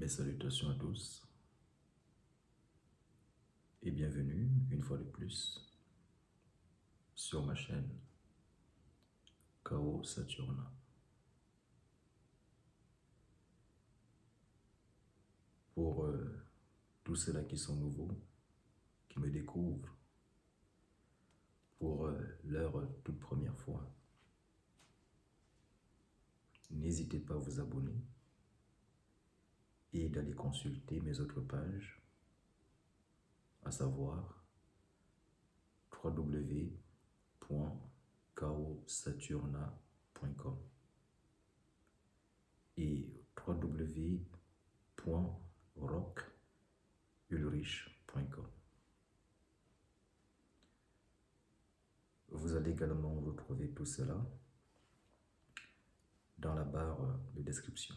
Mes salutations à tous et bienvenue une fois de plus sur ma chaîne Chaos Saturna. Pour tous ceux-là qui sont nouveaux, qui me découvrent pour leur toute première fois, n'hésitez pas à vous abonner et d'aller consulter mes autres pages, à savoir www.chaossaturna.com et www.rockulrich.com. Vous allez également retrouver tout cela dans la barre de description.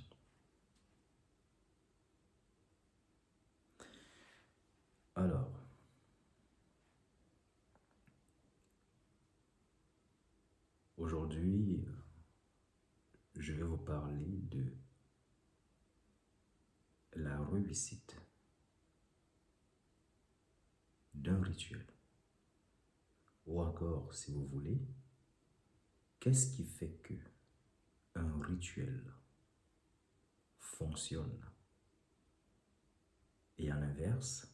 Alors, aujourd'hui, je vais vous parler de la réussite d'un rituel. Ou encore, si vous voulez, qu'est-ce qui fait que un rituel fonctionne? Et à l'inverse,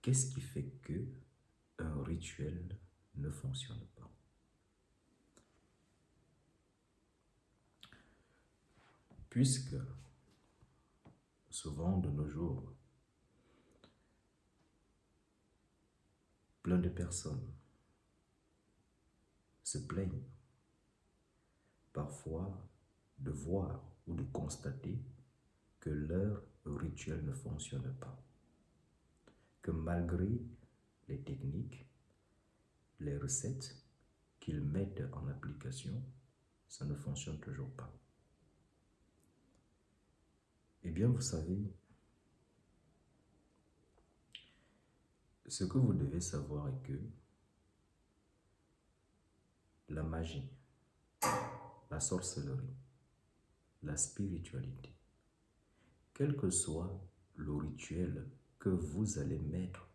qu'est-ce qui fait que un rituel ne fonctionne pas? Puisque souvent de nos jours, plein de personnes se plaignent parfois de voir ou de constater que leur rituel ne fonctionne pas. Que malgré les techniques, les recettes qu'ils mettent en application, ça ne fonctionne toujours pas. Eh bien, vous savez, ce que vous devez savoir est que la magie, la sorcellerie, la spiritualité, quel que soit le rituel que vous allez mettre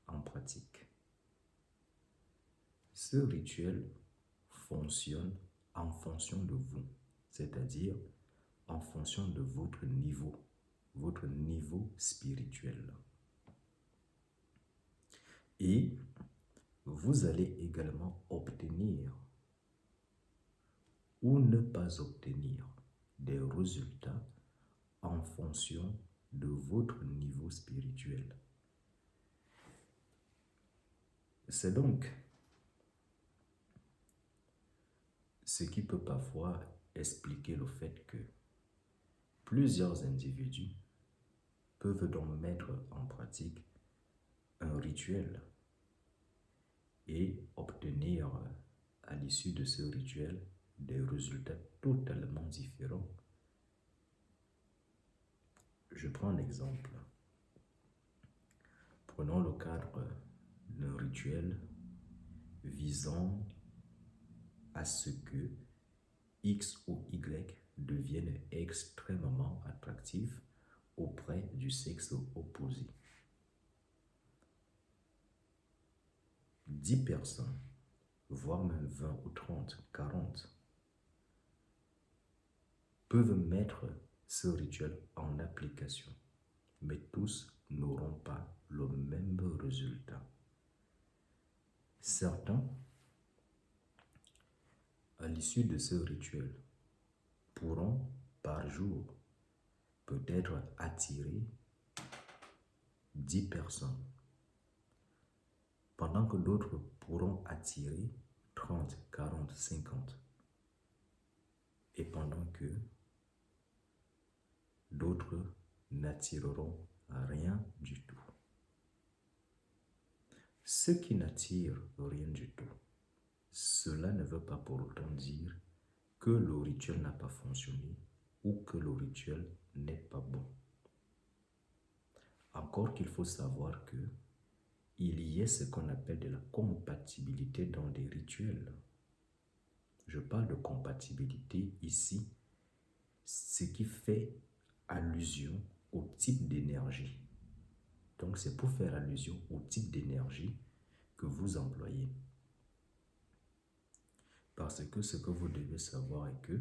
en pratique, ce rituel fonctionne en fonction de vous, c'est-à-dire en fonction de votre niveau spirituel. Et vous allez également obtenir ou ne pas obtenir des résultats en fonction de votre niveau spirituel. C'est donc ce qui peut parfois expliquer le fait que plusieurs individus peuvent donc mettre en pratique un rituel et obtenir à l'issue de ce rituel des résultats totalement différents. Je prends l'exemple. Prenons le cadre d'un rituel visant à ce que X ou Y devienne extrêmement attractif auprès du sexe opposé. 10 personnes, voire même 20 ou 30, 40, peuvent mettre ce rituel en application, mais tous n'auront pas le même résultat. Certains, à l'issue de ce rituel, pourront par jour peut-être attirer 10 personnes, pendant que d'autres pourront attirer 30, 40, 50, et pendant que d'autres n'attireront rien du tout. Ceux qui n'attirent rien du tout, cela ne veut pas pour autant dire que le rituel n'a pas fonctionné ou que le rituel n'est pas bon. Encore qu'il faut savoir que il y a ce qu'on appelle de la compatibilité dans des rituels. Je parle de compatibilité ici, ce qui fait allusion au type d'énergie. Donc, c'est pour faire allusion au type d'énergie que vous employez. Parce que ce que vous devez savoir est que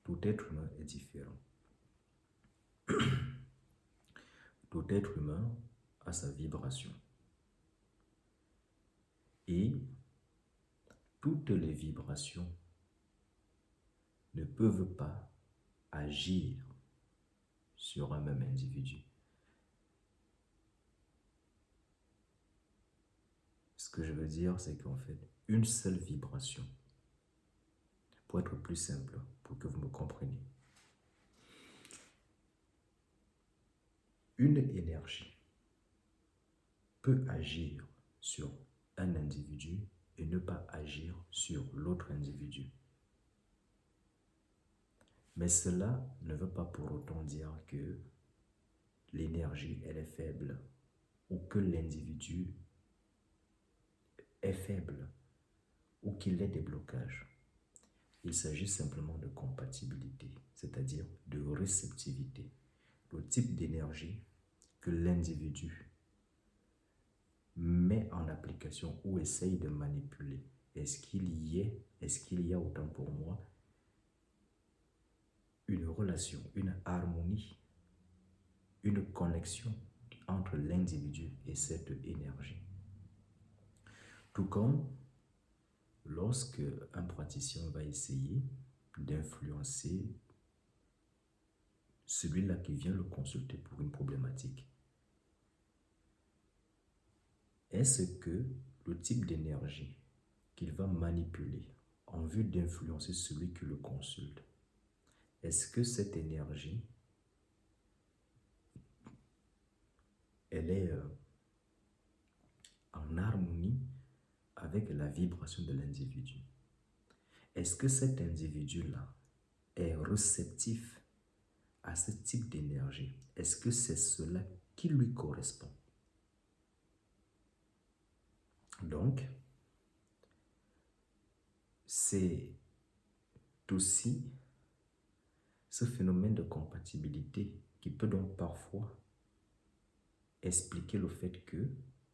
tout être humain est différent. Tout être humain a sa vibration. Et toutes les vibrations ne peuvent pas agir sur un même individu. Ce que je veux dire, c'est qu'en fait, une seule vibration, pour être plus simple, pour que vous me compreniez, une énergie peut agir sur un individu et ne pas agir sur l'autre individu. Mais cela ne veut pas pour autant dire que l'énergie, elle est faible ou que l'individu est faible ou qu'il ait des blocages. Il s'agit simplement de compatibilité, c'est-à-dire de réceptivité. Le type d'énergie que l'individu met en application ou essaye de manipuler. Est-ce qu'il y a autant pour moi une relation, une harmonie, une connexion entre l'individu et cette énergie? Tout comme lorsque un praticien va essayer d'influencer celui-là qui vient le consulter pour une problématique. Est-ce que le type d'énergie qu'il va manipuler en vue d'influencer celui qui le consulte, est-ce que cette énergie, elle est en harmonie avec la vibration de l'individu? Est-ce que cet individu-là est réceptif à ce type d'énergie? Est-ce que c'est cela qui lui correspond? Donc, c'est aussi ce phénomène de compatibilité qui peut donc parfois expliquer le fait que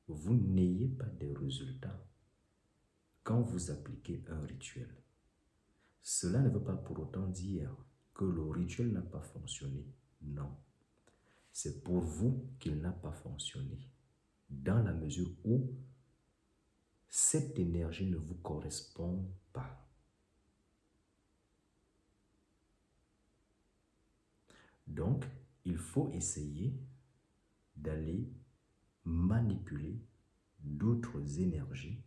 vous n'ayez pas de résultats quand vous appliquez un rituel. Cela ne veut pas pour autant dire que le rituel n'a pas fonctionné. Non. C'est pour vous qu'il n'a pas fonctionné, dans la mesure où cette énergie ne vous correspond pas. Donc, il faut essayer d'aller manipuler d'autres énergies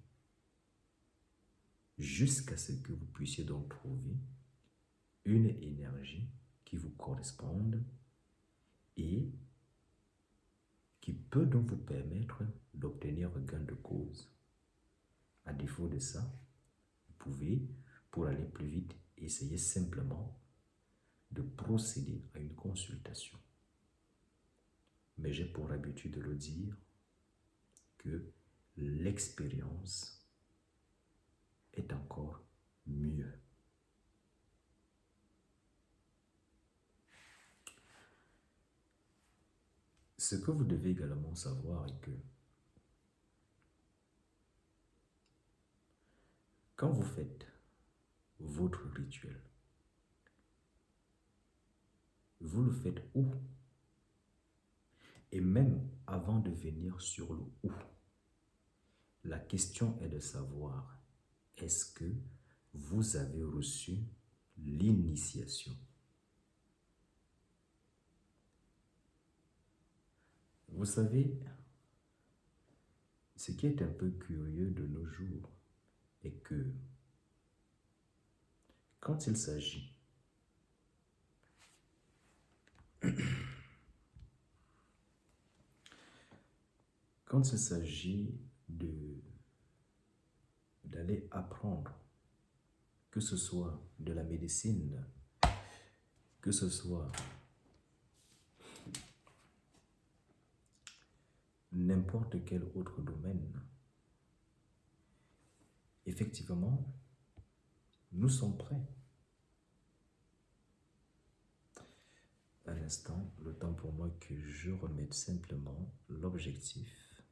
jusqu'à ce que vous puissiez donc trouver une énergie qui vous corresponde et qui peut donc vous permettre d'obtenir un gain de cause. À défaut de ça, vous pouvez, pour aller plus vite, essayer simplement de procéder à une consultation. Mais j'ai pour habitude de le dire que l'expérience est encore mieux. Ce que vous devez également savoir est que quand vous faites votre rituel, vous le faites où? Et même avant de venir sur le où, la question est de savoir, est-ce que vous avez reçu l'initiation? Vous savez, ce qui est un peu curieux de nos jours est que quand il s'agit d'aller apprendre, que ce soit de la médecine, que ce soit n'importe quel autre domaine, effectivement, nous sommes prêts. un instant, le temps pour moi que je remette simplement l'objectif.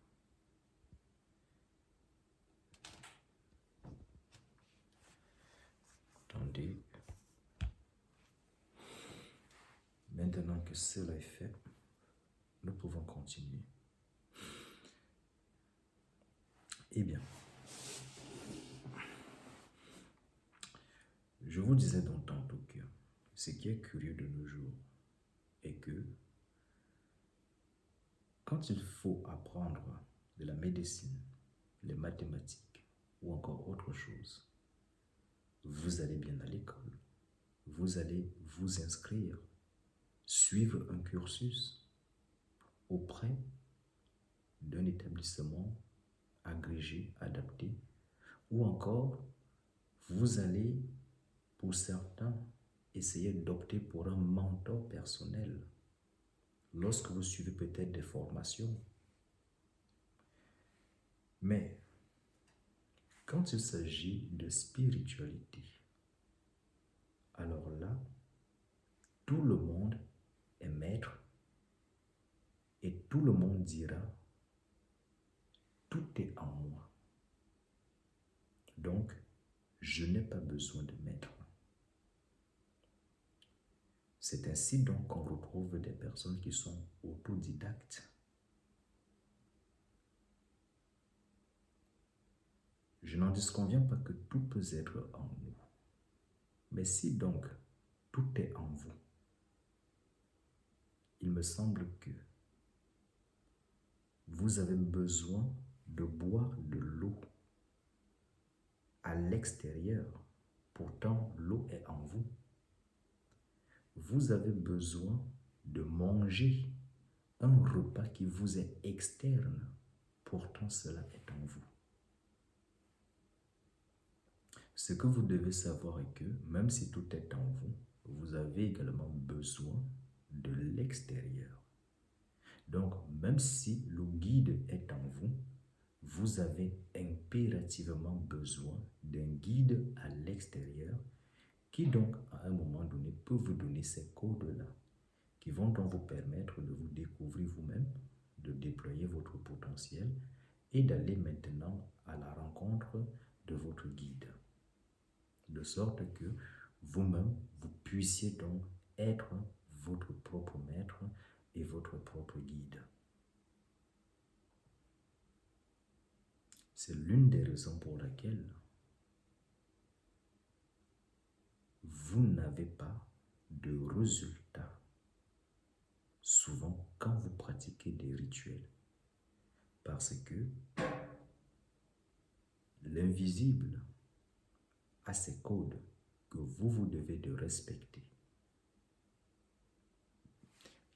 Attendez. Maintenant que cela est fait, nous pouvons continuer. Eh bien, je vous disais donc tantôt que ce qui est curieux de nos jours est que quand il faut apprendre de la médecine, les mathématiques ou encore autre chose, vous allez bien à l'école, vous allez vous inscrire, suivre un cursus auprès d'un établissement agrégé, adapté, ou encore vous allez, pour certains, essayer d'opter pour un mentor personnel lorsque vous suivez peut-être des formations. Mais quand il s'agit de spiritualité, alors là, tout le monde est maître et tout le monde dira tout est en moi. Donc, je n'ai pas besoin de maître. C'est ainsi donc qu'on retrouve des personnes qui sont autodidactes. Je n'en disconviens pas que tout peut être en nous. Mais si donc tout est en vous, il me semble que vous avez besoin de boire de l'eau à l'extérieur. Pourtant, l'eau est en vous. Vous avez besoin de manger un repas qui vous est externe. Pourtant, cela est en vous. Ce que vous devez savoir est que même si tout est en vous, vous avez également besoin de l'extérieur. Donc, même si le guide est en vous, vous avez impérativement besoin d'un guide à l'extérieur qui donc, à un moment donné, peut vous donner ces codes-là qui vont donc vous permettre de vous découvrir vous-même, de déployer votre potentiel et d'aller maintenant à la rencontre de votre guide. De sorte que vous-même, vous puissiez donc être votre propre maître et votre propre guide. C'est l'une des raisons pour laquelle vous n'avez pas de résultats souvent quand vous pratiquez des rituels. Parce que l'invisible a ses codes que vous devez de respecter.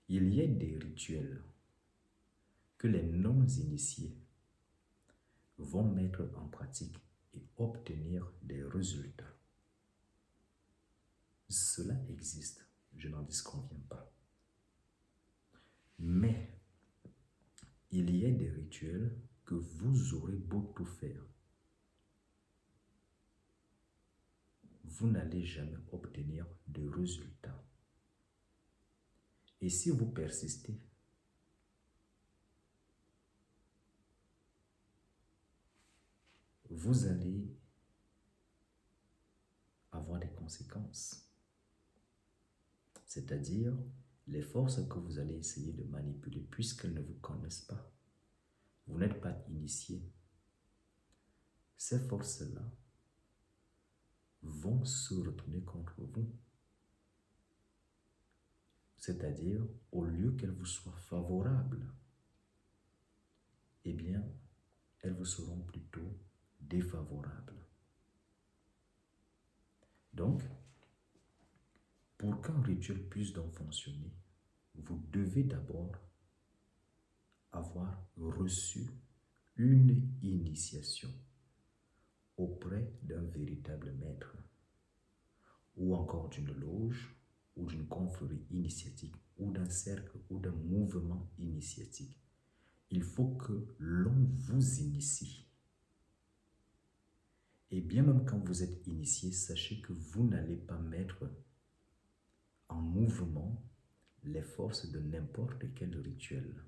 Il y a des rituels que les non-initiés vont mettre en pratique et obtenir des résultats. Cela existe, je n'en disconviens pas. Mais il y a des rituels que vous aurez beau tout faire, vous n'allez jamais obtenir de résultats. Et si vous persistez, vous allez avoir des conséquences. C'est-à-dire les forces que vous allez essayer de manipuler puisqu'elles ne vous connaissent pas. Vous n'êtes pas initié. Ces forces-là vont se retourner contre vous. C'est-à-dire, au lieu qu'elles vous soient favorables, eh bien, elles vous seront plutôt défavorables. Donc, pour qu'un rituel puisse donc fonctionner, vous devez d'abord avoir reçu une initiation auprès d'un véritable maître, ou encore d'une loge, ou d'une confrérie initiatique, ou d'un cercle, ou d'un mouvement initiatique. Il faut que l'on vous initie. Et bien même quand vous êtes initié, sachez que vous n'allez pas mettre en mouvement les forces de n'importe quel rituel.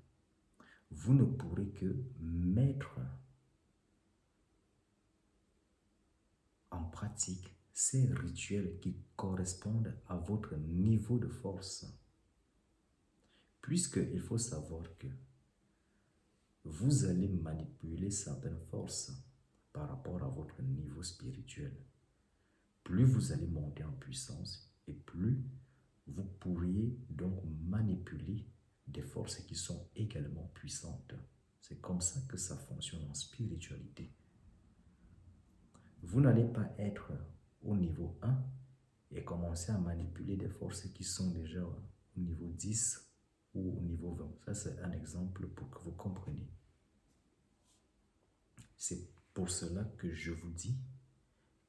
Vous ne pourrez que mettre en pratique ces rituels qui correspondent à votre niveau de force. Puisqu'il faut savoir que vous allez manipuler certaines forces par rapport à votre niveau spirituel. Plus vous allez monter en puissance et plus vous pourriez donc manipuler des forces qui sont également puissantes. C'est comme ça que ça fonctionne en spiritualité. Vous n'allez pas être au niveau 1 et commencer à manipuler des forces qui sont déjà au niveau 10 ou au niveau 20. Ça, c'est un exemple pour que vous compreniez. C'est pour cela que je vous dis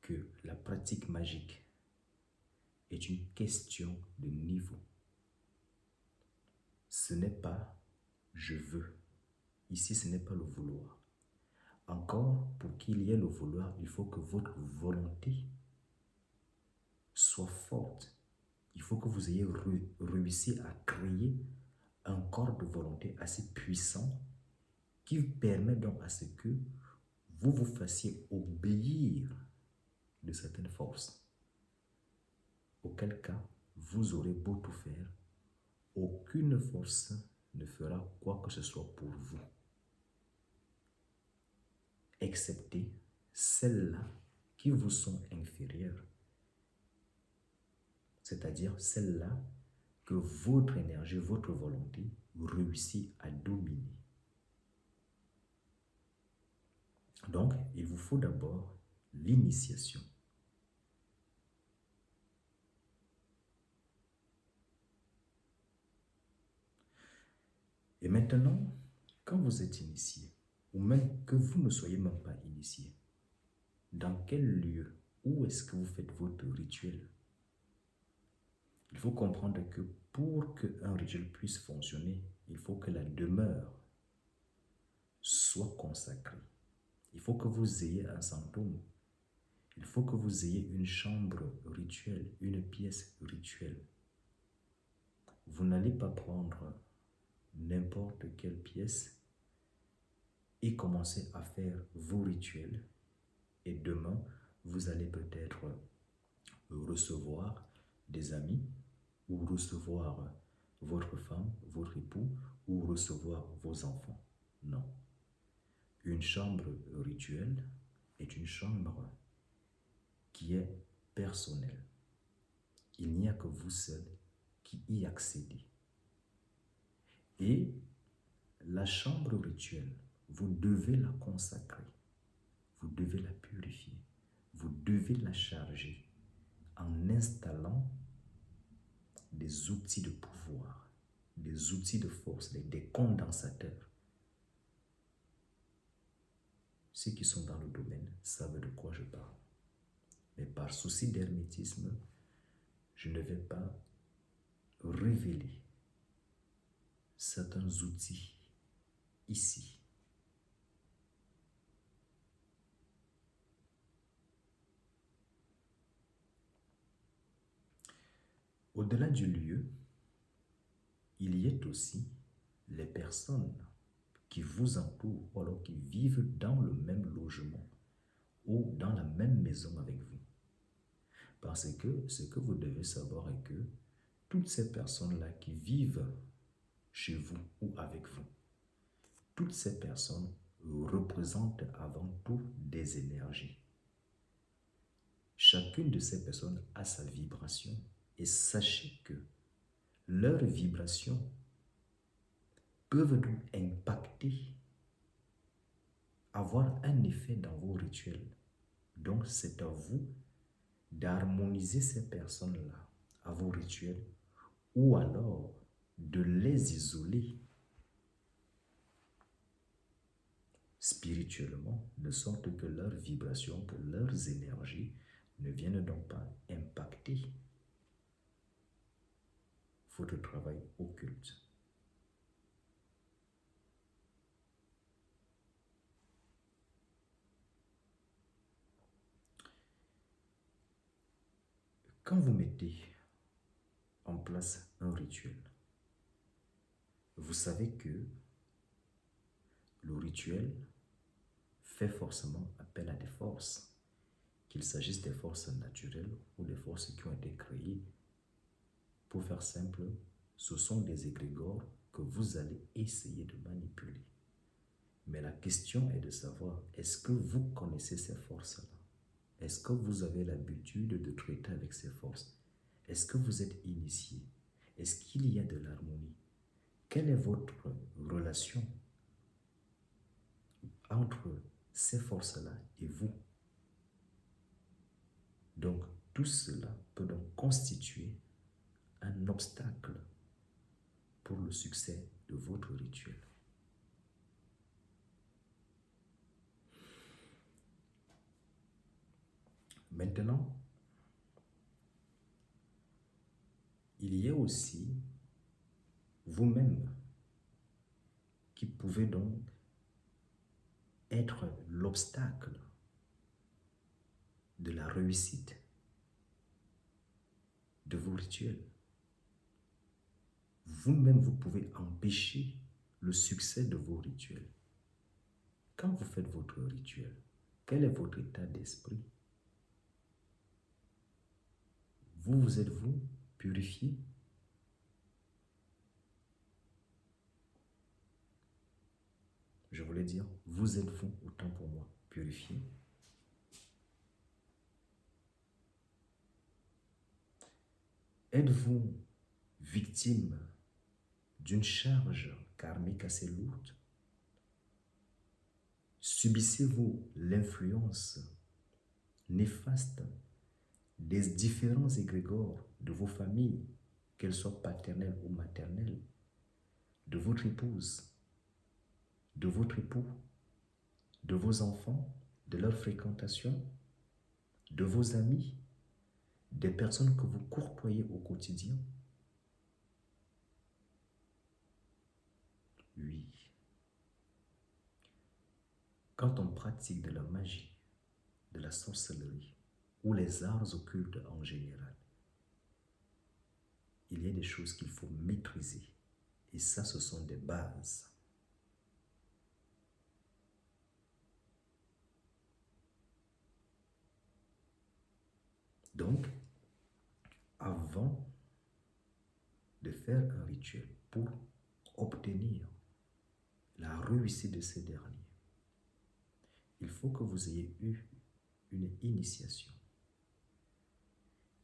que la pratique magique est une question de niveau. Ce n'est pas « je veux ». Ici, ce n'est pas le vouloir. Encore, pour qu'il y ait le vouloir, il faut que votre volonté soit forte. Il faut que vous ayez réussi à créer un corps de volonté assez puissant qui permet donc à ce que vous vous fassiez obéir de certaines forces. Auquel cas, vous aurez beau tout faire, aucune force ne fera quoi que ce soit pour vous, excepté celles-là qui vous sont inférieures, c'est-à-dire celles-là que votre énergie, votre volonté réussit à dominer. Donc, il vous faut d'abord l'initiation. Et maintenant, quand vous êtes initié, ou même que vous ne soyez même pas initié, dans quel lieu, où est-ce que vous faites votre rituel? Il faut comprendre que pour qu'un rituel puisse fonctionner, il faut que la demeure soit consacrée. Il faut que vous ayez un sanctum. Il faut que vous ayez une chambre rituelle, une pièce rituelle. Vous n'allez pas prendre n'importe quelle pièce et commencer à faire vos rituels. Et demain, vous allez peut-être recevoir des amis ou recevoir votre femme, votre époux ou recevoir vos enfants. Non. Une chambre rituelle est une chambre qui est personnelle. Il n'y a que vous seul qui y accédez. Et la chambre rituelle, vous devez la consacrer, vous devez la purifier, vous devez la charger en installant des outils de pouvoir, des outils de force, des condensateurs. Ceux qui sont dans le domaine savent de quoi je parle. Mais par souci d'hermétisme, je ne vais pas révéler certains outils ici. Au-delà du lieu, il y a aussi les personnes qui vous entourent ou alors qui vivent dans le même logement ou dans la même maison avec vous. Parce que ce que vous devez savoir est que toutes ces personnes-là qui vivent chez vous ou avec vous, toutes ces personnes représentent avant tout des énergies. Chacune de ces personnes a sa vibration et sachez que leurs vibrations peuvent donc impacter, avoir un effet dans vos rituels. Donc c'est à vous d'harmoniser ces personnes-là à vos rituels ou alors de les isoler spirituellement, de sorte que leurs vibrations, que leurs énergies ne viennent donc pas impacter votre travail occulte. Quand vous mettez en place un rituel, vous savez que le rituel fait forcément appel à des forces, qu'il s'agisse des forces naturelles ou des forces qui ont été créées. Pour faire simple, ce sont des égrégores que vous allez essayer de manipuler. Mais la question est de savoir, est-ce que vous connaissez ces forces-là? Est-ce que vous avez l'habitude de traiter avec ces forces? Est-ce que vous êtes initié? Est-ce qu'il y a de l'harmonie? Quelle est votre relation entre ces forces-là et vous? Donc, tout cela peut donc constituer un obstacle pour le succès de votre rituel. Maintenant, il y a aussi vous-même qui pouvez donc être l'obstacle de la réussite de vos rituels. Vous-même, vous pouvez empêcher le succès de vos rituels. Quand vous faites votre rituel, quel est votre état d'esprit? Vous êtes-vous purifié? Je voulais dire, vous êtes-vous, autant pour moi, purifié? Êtes-vous victime d'une charge karmique assez lourde? Subissez-vous l'influence néfaste des différents égrégores de vos familles, qu'elles soient paternelles ou maternelles, de votre épouse, de votre époux, de vos enfants, de leur fréquentation, de vos amis, des personnes que vous courtoyez au quotidien? Oui. Quand on pratique de la magie, de la sorcellerie ou les arts occultes en général, il y a des choses qu'il faut maîtriser. Et ça, ce sont des bases. Donc, avant de faire un rituel pour obtenir la réussite de ces derniers, il faut que vous ayez eu une initiation.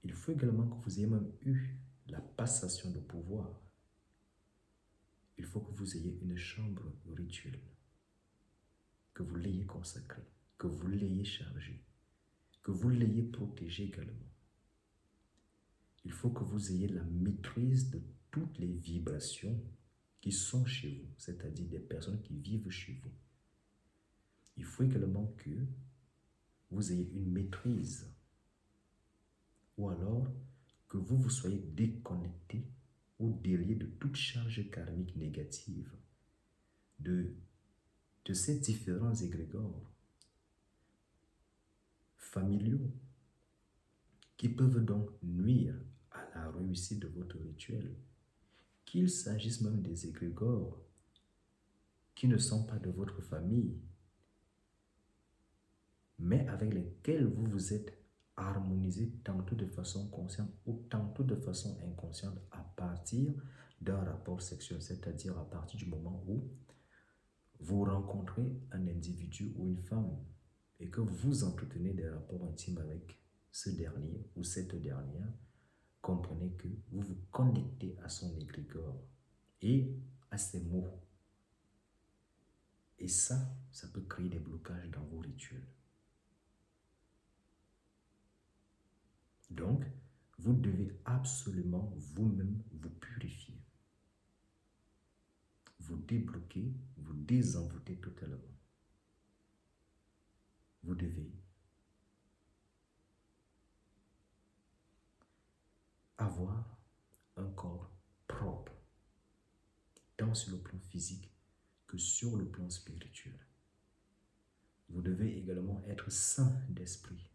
Il faut également que vous ayez même eu la passation de pouvoir. Il faut que vous ayez une chambre rituelle, que vous l'ayez consacrée, que vous l'ayez chargée, que vous l'ayez protégée également. Il faut que vous ayez la maîtrise de toutes les vibrations qui sont chez vous, c'est-à-dire des personnes qui vivent chez vous. Il faut également que vous ayez une maîtrise ou alors que vous vous soyez déconnecté ou délié de toute charge karmique négative, de ces différents égrégores familiaux qui peuvent donc nuire à la réussite de votre rituel, qu'il s'agisse même des égrégores qui ne sont pas de votre famille, mais avec lesquels vous vous êtes harmonisé tantôt de façon consciente ou tantôt de façon inconsciente à partir d'un rapport sexuel, c'est-à-dire à partir du moment où vous rencontrez un individu ou une femme et que vous entretenez des rapports intimes avec ce dernier ou cette dernière, comprenez que vous vous connectez à son égrégore et à ses mots. Et ça peut créer des blocages dans vos rituels. Donc, vous devez absolument vous-même vous purifier, vous débloquer, vous désenvoûter totalement. Vous devez avoir un corps propre, tant sur le plan physique que sur le plan spirituel. Vous devez également être sain d'esprit.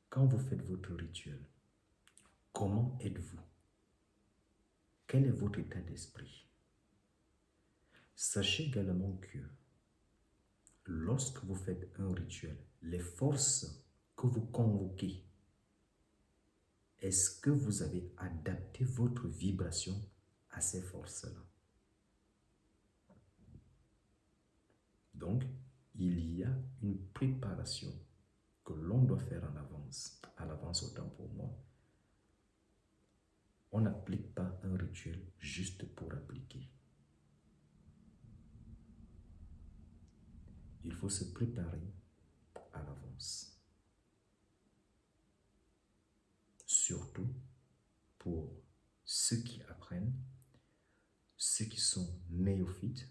Quand vous faites votre rituel, comment êtes-vous? Quel est votre état d'esprit? Sachez également que lorsque vous faites un rituel, les forces que vous convoquez, est-ce que vous avez adapté votre vibration à ces forces-là? Donc, il y a une préparation que l'on doit faire en avance, à l'avance autant pour moi. On n'applique pas un rituel juste pour appliquer. Il faut se préparer à l'avance. Surtout pour ceux qui apprennent, ceux qui sont néophytes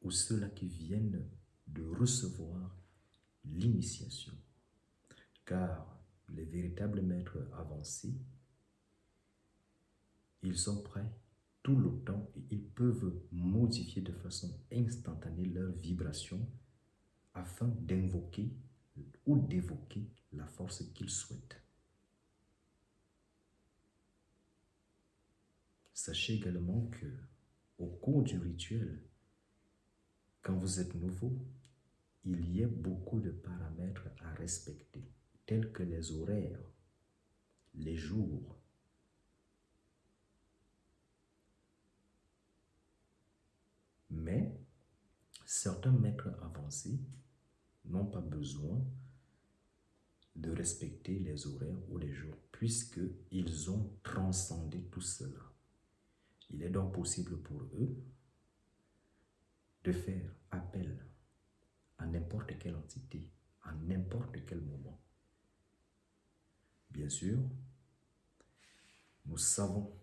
ou ceux-là qui viennent de recevoir l'initiation. Car les véritables maîtres avancés, ils sont prêts tout le temps et ils peuvent modifier de façon instantanée leur vibration afin d'invoquer ou d'évoquer la force qu'ils souhaitent. Sachez également que au cours du rituel, quand vous êtes nouveau, il y a beaucoup de paramètres à respecter, tels que les horaires, les jours. Mais certains maîtres avancés n'ont pas besoin de respecter les horaires ou les jours, puisqu'ils ont transcendé tout cela. Il est donc possible pour eux de faire appel à n'importe quelle entité, à n'importe quel moment. Bien sûr, nous savons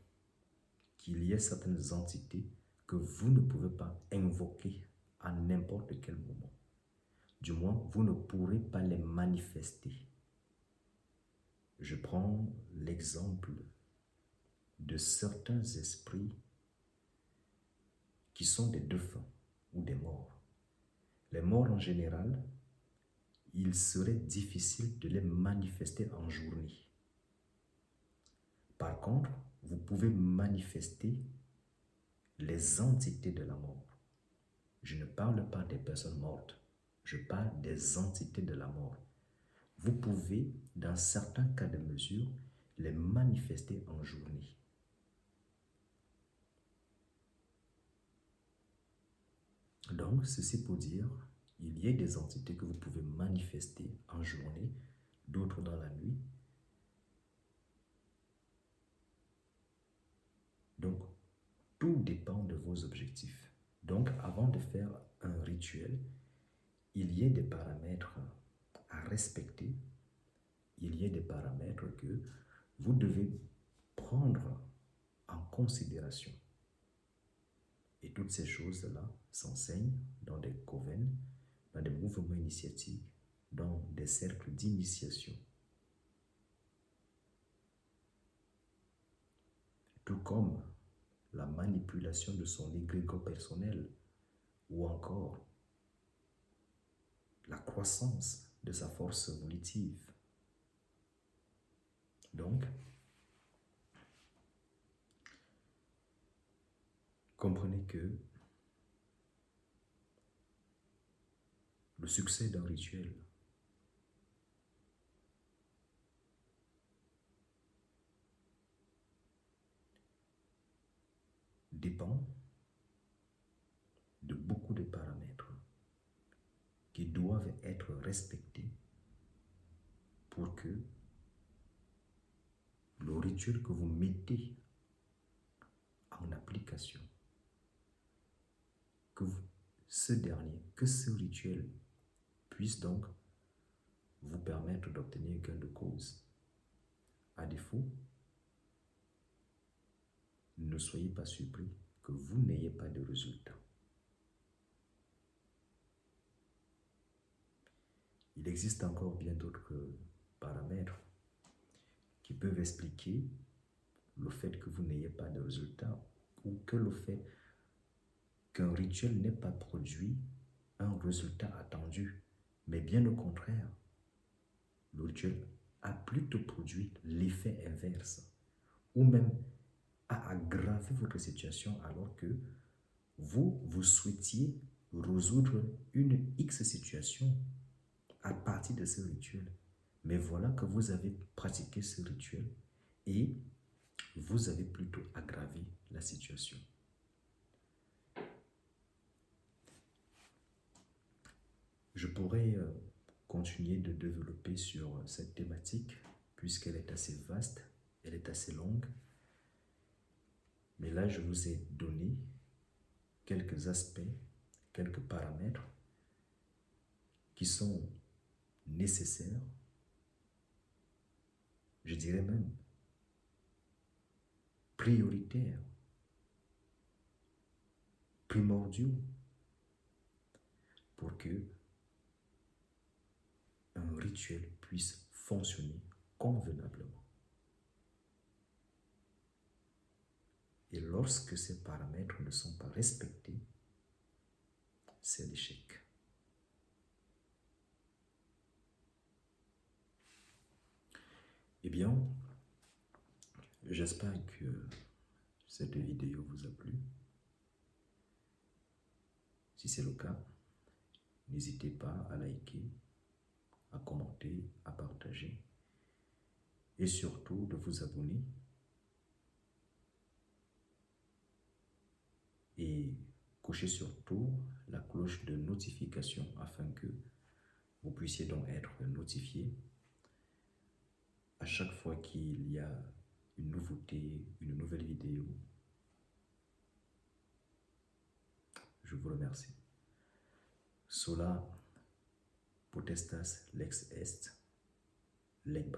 qu'il y a certaines entités que vous ne pouvez pas invoquer à n'importe quel moment. Du moins, vous ne pourrez pas les manifester. Je prends l'exemple de certains esprits qui sont des défunts ou des morts. Les morts en général, il serait difficile de les manifester en journée. Par contre, vous pouvez manifester les entités de la mort. Je ne parle pas des personnes mortes, je parle des entités de la mort. Vous pouvez, dans certains cas de mesure, les manifester en journée. Donc, ceci pour dire, il y a des entités que vous pouvez manifester en journée, d'autres dans la nuit. Donc, tout dépend de vos objectifs. Donc, avant de faire un rituel, il y a des paramètres à respecter. Il y a des paramètres que vous devez prendre en considération. Et toutes ces choses-là s'enseignent dans des covens, dans des mouvements initiatiques, dans des cercles d'initiation. Tout comme la manipulation de son égrégore personnel ou encore la croissance de sa force volitive. Donc, comprenez que le succès d'un rituel dépend de beaucoup de paramètres qui doivent être respectés pour que le rituel que vous mettez en application, que ce rituel puisse donc vous permettre d'obtenir gain de cause. À défaut, ne soyez pas surpris que vous n'ayez pas de résultat. Il existe encore bien d'autres paramètres qui peuvent expliquer le fait que vous n'ayez pas de résultat ou que le fait qu'un rituel n'ait pas produit un résultat attendu, mais bien au contraire, le rituel a plutôt produit l'effet inverse ou même a aggravé votre situation alors que vous souhaitiez résoudre une X situation à partir de ce rituel. Mais voilà que vous avez pratiqué ce rituel et vous avez plutôt aggravé la situation. Je pourrais continuer de développer sur cette thématique puisqu'elle est assez vaste, elle est assez longue. Mais là, je vous ai donné quelques aspects, quelques paramètres qui sont nécessaires, je dirais même prioritaires, primordiaux pour que un rituel puisse fonctionner convenablement. Et lorsque ces paramètres ne sont pas respectés, c'est l'échec. Eh bien, j'espère que cette vidéo vous a plu. Si c'est le cas, n'hésitez pas à liker, à commenter, à partager et surtout de vous abonner et cochez surtout la cloche de notification afin que vous puissiez donc être notifié à chaque fois qu'il y a une nouveauté, une nouvelle vidéo. Je vous remercie. Sola potestas lex est, leb.